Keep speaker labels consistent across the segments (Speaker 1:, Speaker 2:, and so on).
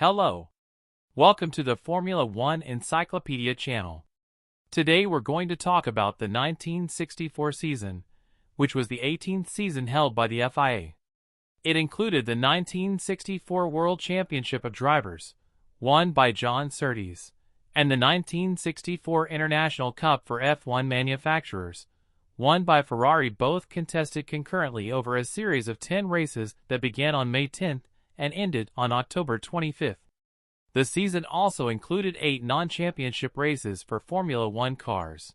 Speaker 1: Hello. Welcome to the Formula 1 Encyclopedia channel. Today we're going to talk about the 1964 season, which was the 18th season held by the FIA. It included the 1964 World Championship of Drivers, won by John Surtees, and the 1964 International Cup for F1 manufacturers, won by Ferrari, both contested concurrently over a series of 10 races that began on May 10th and ended on October 25th. The season also included 8 non-championship races for Formula 1 cars.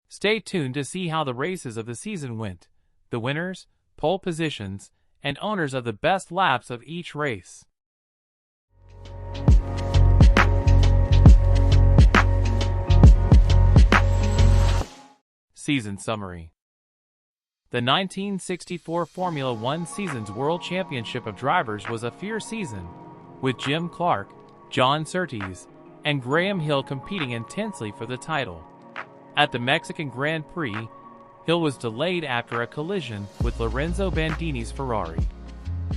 Speaker 1: Stay tuned to see how the races of the season went, the winners, pole positions, and owners of the best laps of each race. Season Summary. The 1964 Formula 1 season's World Championship of Drivers was a fierce season, with Jim Clark, John Surtees, and Graham Hill competing intensely for the title. At the Mexican Grand Prix, Hill was delayed after a collision with Lorenzo Bandini's Ferrari.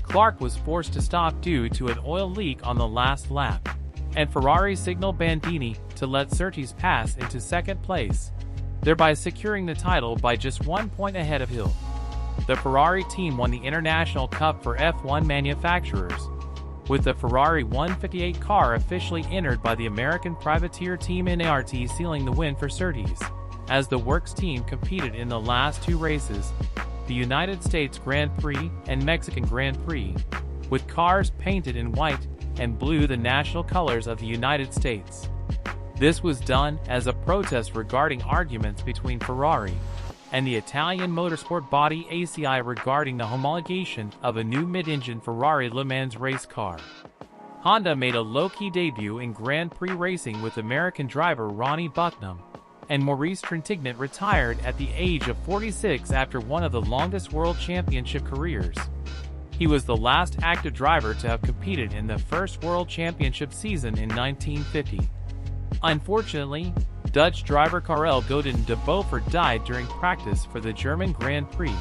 Speaker 1: Clark was forced to stop due to an oil leak on the last lap, and Ferrari signaled Bandini to let Surtees pass into second place, thereby securing the title by just 1 point ahead of Hill. The Ferrari team won the International Cup for F1 manufacturers, with the Ferrari 158 car officially entered by the American privateer team NART sealing the win for Surtees. As the Works team competed in the last 2 races, the United States Grand Prix and Mexican Grand Prix, with cars painted in white and blue, the national colors of the United States. This was done as a protest regarding arguments between Ferrari and the Italian motorsport body ACI regarding the homologation of a new mid-engine Ferrari Le Mans race car. Honda made a low-key debut in Grand Prix racing with American driver Ronnie Bucknam, and Maurice Trintignant retired at the age of 46 after one of the longest world championship careers. He was the last active driver to have competed in the first world championship season in 1950. Unfortunately, Dutch driver Karel Godin de Beaufort died during practice for the German Grand Prix,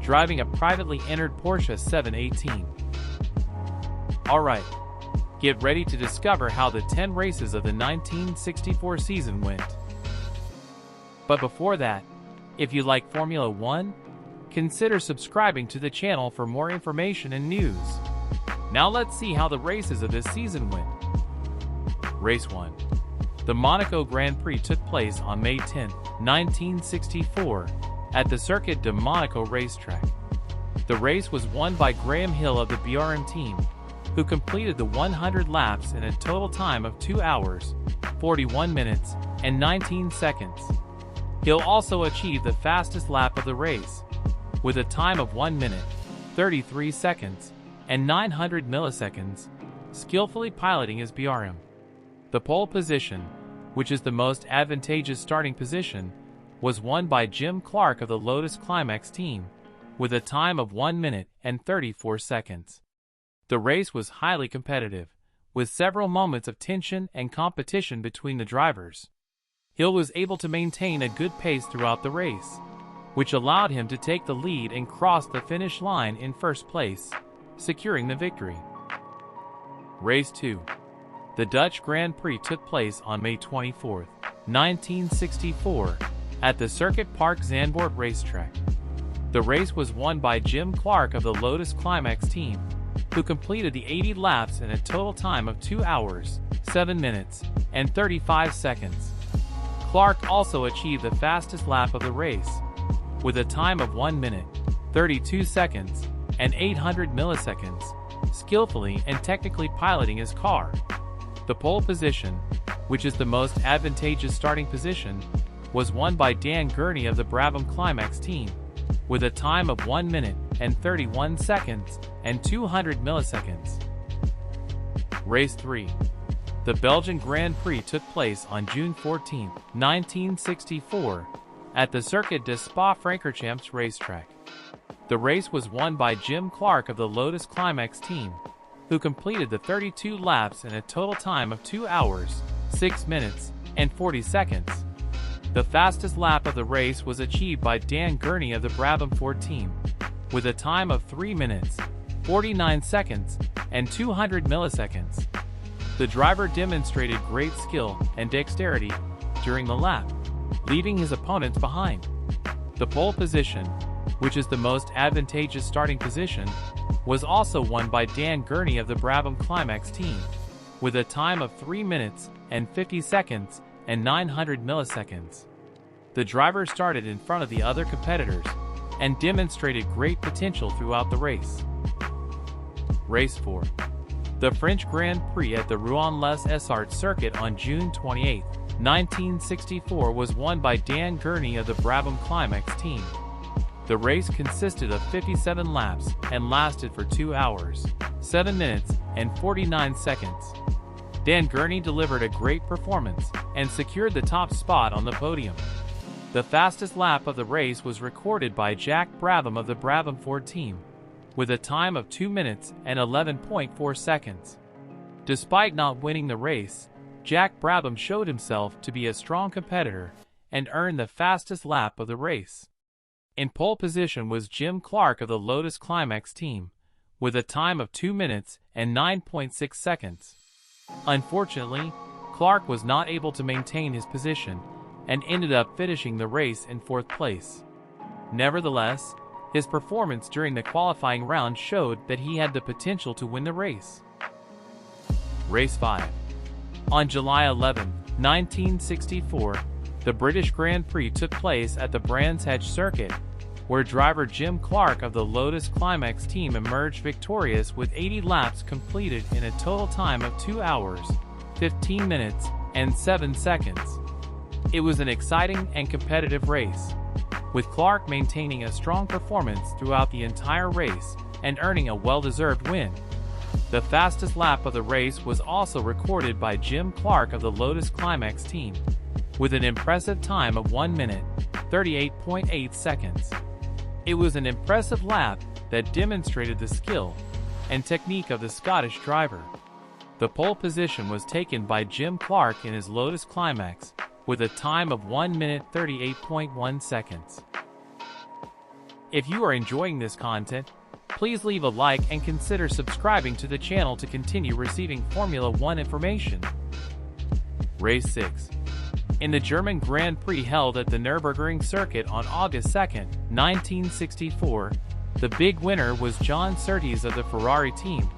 Speaker 1: driving a privately entered Porsche 718. Alright, get ready to discover how the 10 races of the 1964 season went. But before that, if you like Formula 1, consider subscribing to the channel for more information and news. Now let's see how the races of this season went. Race 1. The Monaco Grand Prix took place on May 10, 1964, at the Circuit de Monaco racetrack. The race was won by Graham Hill of the BRM team, who completed the 100 laps in a total time of 2 hours, 41 minutes, and 19 seconds. Hill also achieved the fastest lap of the race, with a time of 1 minute, 33 seconds, and 900 milliseconds, skillfully piloting his BRM. The pole position, which is the most advantageous starting position, was won by Jim Clark of the Lotus Climax team, with a time of 1 minute and 34 seconds. The race was highly competitive, with several moments of tension and competition between the drivers. Hill was able to maintain a good pace throughout the race, which allowed him to take the lead and cross the finish line in first place, securing the victory. Race 2. The Dutch Grand Prix took place on May 24, 1964, at the Circuit Park Zandvoort racetrack. The race was won by Jim Clark of the Lotus Climax team, who completed the 80 laps in a total time of 2 hours, 7 minutes, and 35 seconds. Clark also achieved the fastest lap of the race, with a time of 1 minute, 32 seconds, and 800 milliseconds, skillfully and technically piloting his car. The pole position, which is the most advantageous starting position, was won by Dan Gurney of the Brabham Climax team, with a time of 1 minute and 31 seconds and 200 milliseconds. Race 3. The Belgian Grand Prix took place on June 14, 1964, at the Circuit de Spa-Francorchamps racetrack. The race was won by Jim Clark of the Lotus Climax team, who completed the 32 laps in a total time of 2 hours, 6 minutes, and 40 seconds. The fastest lap of the race was achieved by Dan Gurney of the Brabham Ford team, with a time of 3 minutes, 49 seconds, and 200 milliseconds. The driver demonstrated great skill and dexterity during the lap, leaving his opponents behind. The pole position, which is the most advantageous starting position, was also won by Dan Gurney of the Brabham Climax team, with a time of 3 minutes and 50 seconds and 900 milliseconds. The driver started in front of the other competitors and demonstrated great potential throughout the race. Race 4. The French Grand Prix at the Rouen-les circuit on June 28, 1964 was won by Dan Gurney of the Brabham Climax team. The race consisted of 57 laps and lasted for 2 hours, 7 minutes, and 49 seconds. Dan Gurney delivered a great performance and secured the top spot on the podium. The fastest lap of the race was recorded by Jack Brabham of the Brabham Ford team, with a time of 2 minutes and 11.4 seconds. Despite not winning the race, Jack Brabham showed himself to be a strong competitor and earned the fastest lap of the race. In pole position was Jim Clark of the Lotus Climax team, with a time of 2 minutes and 9.6 seconds. Unfortunately, Clark was not able to maintain his position and ended up finishing the race in 4th place. Nevertheless, his performance during the qualifying round showed that he had the potential to win the race. Race 5. On July 11, 1964, the British Grand Prix took place at the Brands Hatch circuit, where driver Jim Clark of the Lotus Climax team emerged victorious with 80 laps completed in a total time of 2 hours, 15 minutes, and 7 seconds. It was an exciting and competitive race, with Clark maintaining a strong performance throughout the entire race and earning a well-deserved win. The fastest lap of the race was also recorded by Jim Clark of the Lotus Climax team, with an impressive time of 1 minute, 38.8 seconds. It was an impressive lap that demonstrated the skill and technique of the Scottish driver. The pole position was taken by Jim Clark in his Lotus Climax, with a time of 1 minute 38.1 seconds. If you are enjoying this content, please leave a like and consider subscribing to the channel to continue receiving Formula 1 information. Race 6. In the German Grand Prix held at the Nürburgring circuit on August 2, 1964, the big winner was John Surtees of the Ferrari team,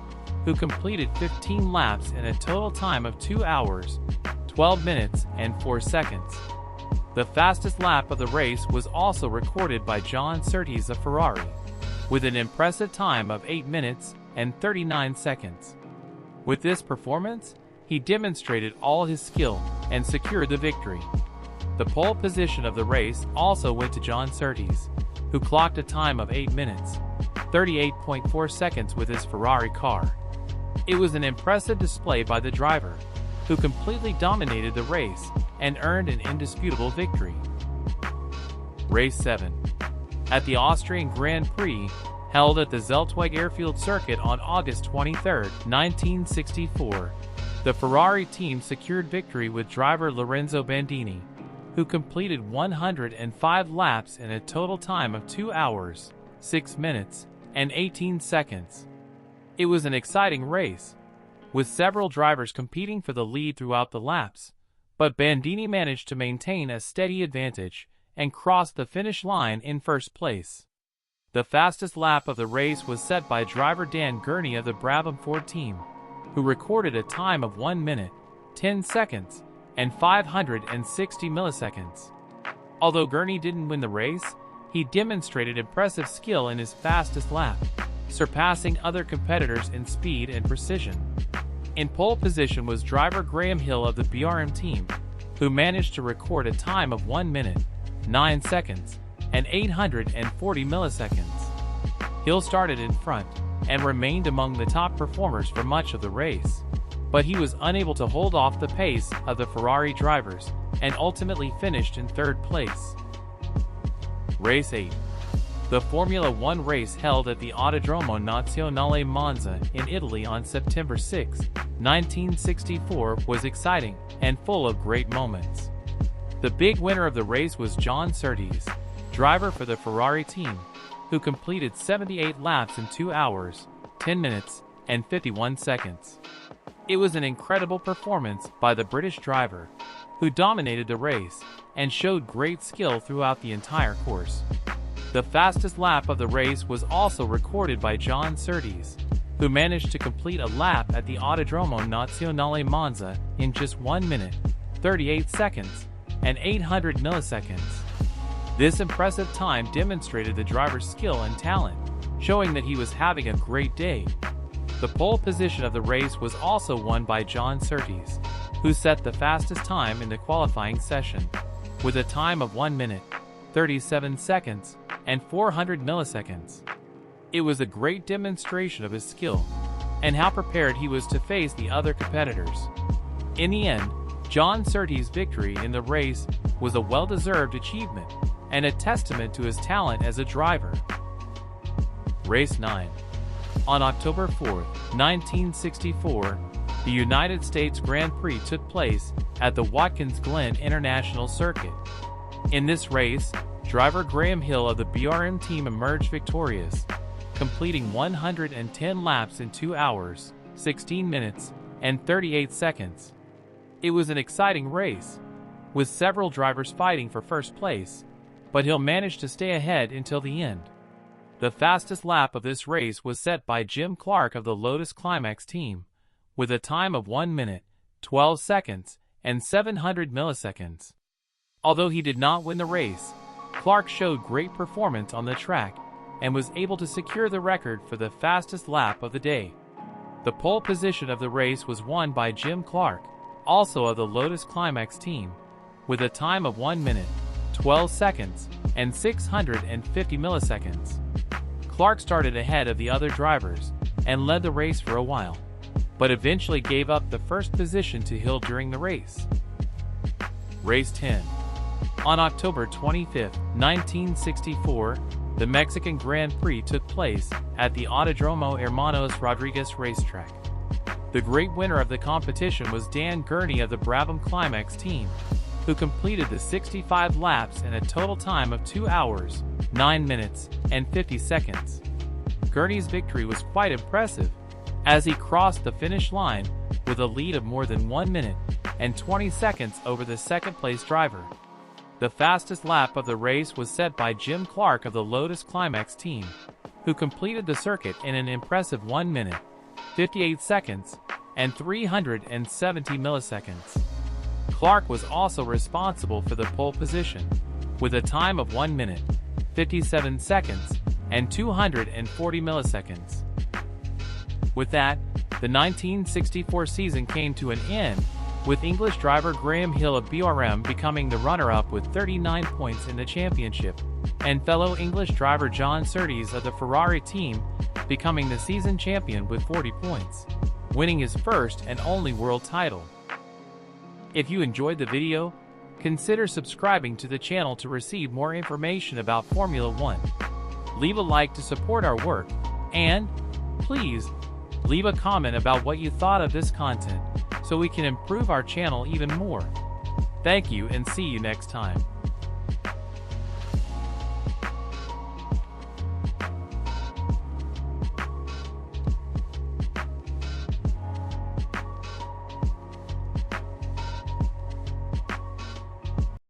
Speaker 1: who completed 15 laps in a total time of 2 hours, 12 minutes, and 4 seconds. The fastest lap of the race was also recorded by John Surtees of Ferrari, with an impressive time of 8 minutes and 39 seconds. With this performance, he demonstrated all his skill and secured the victory. The pole position of the race also went to John Surtees, who clocked a time of 8 minutes, 38.4 seconds with his Ferrari car. It was an impressive display by the driver, who completely dominated the race and earned an indisputable victory. Race 7. At the Austrian Grand Prix, held at the Zeltweg Airfield circuit on August 23, 1964, the Ferrari team secured victory with driver Lorenzo Bandini, who completed 105 laps in a total time of 2 hours, 6 minutes, and 18 seconds. It was an exciting race, with several drivers competing for the lead throughout the laps, but Bandini managed to maintain a steady advantage and crossed the finish line in 1st place. The fastest lap of the race was set by driver Dan Gurney of the Brabham Ford team, who recorded a time of 1 minute, 10 seconds, and 560 milliseconds. Although Gurney didn't win the race, he demonstrated impressive skill in his fastest lap, surpassing other competitors in speed and precision. In pole position was driver Graham Hill of the BRM team, who managed to record a time of 1 minute, 9 seconds, and 840 milliseconds. Hill started in front and remained among the top performers for much of the race, but he was unable to hold off the pace of the Ferrari drivers and ultimately finished in 3rd place. Race 8. The Formula 1 race held at the Autodromo Nazionale Monza in Italy on September 6, 1964 was exciting and full of great moments. The big winner of the race was John Surtees, driver for the Ferrari team, who completed 78 laps in 2 hours, 10 minutes, and 51 seconds. It was an incredible performance by the British driver, who dominated the race and showed great skill throughout the entire course. The fastest lap of the race was also recorded by John Surtees, who managed to complete a lap at the Autodromo Nazionale Monza in just 1 minute, 38 seconds, and 800 milliseconds. This impressive time demonstrated the driver's skill and talent, showing that he was having a great day. The pole position of the race was also won by John Surtees, who set the fastest time in the qualifying session, with a time of 1 minute, 37 seconds, and 400 milliseconds. It was a great demonstration of his skill, and how prepared he was to face the other competitors. In the end, John Surtees' victory in the race was a well-deserved achievement, and a testament to his talent as a driver. Race 9. On October 4, 1964, the United States Grand Prix took place at the Watkins Glen International Circuit. In this race, driver Graham Hill of the BRM team emerged victorious, completing 110 laps in 2 hours, 16 minutes, and 38 seconds. It was an exciting race, with several drivers fighting for first place, but Hill managed to stay ahead until the end. The fastest lap of this race was set by Jim Clark of the Lotus Climax team, with a time of 1 minute, 12 seconds, and 700 milliseconds. Although he did not win the race, Clark showed great performance on the track and was able to secure the record for the fastest lap of the day. The pole position of the race was won by Jim Clark, also of the Lotus Climax team, with a time of 1 minute, 12 seconds, and 650 milliseconds. Clark started ahead of the other drivers and led the race for a while, but eventually gave up the first position to Hill during the race. Race 10. On October 25, 1964, the Mexican Grand Prix took place at the Autodromo Hermanos Rodriguez racetrack. The great winner of the competition was Dan Gurney of the Brabham Climax team, who completed the 65 laps in a total time of 2 hours, 9 minutes, and 50 seconds. Gurney's victory was quite impressive, as he crossed the finish line with a lead of more than 1 minute and 20 seconds over the second-place driver. The fastest lap of the race was set by Jim Clark of the Lotus Climax team, who completed the circuit in an impressive 1 minute, 58 seconds, and 370 milliseconds. Clark was also responsible for the pole position, with a time of 1 minute, 57 seconds, and 240 milliseconds. With that, the 1964 season came to an end, with English driver Graham Hill of BRM becoming the runner-up with 39 points in the championship, and fellow English driver John Surtees of the Ferrari team becoming the season champion with 40 points, winning his first and only world title. If you enjoyed the video, consider subscribing to the channel to receive more information about Formula 1. Leave a like to support our work, and, please, leave a comment about what you thought of this content, so we can improve our channel even more. Thank you and see you next time.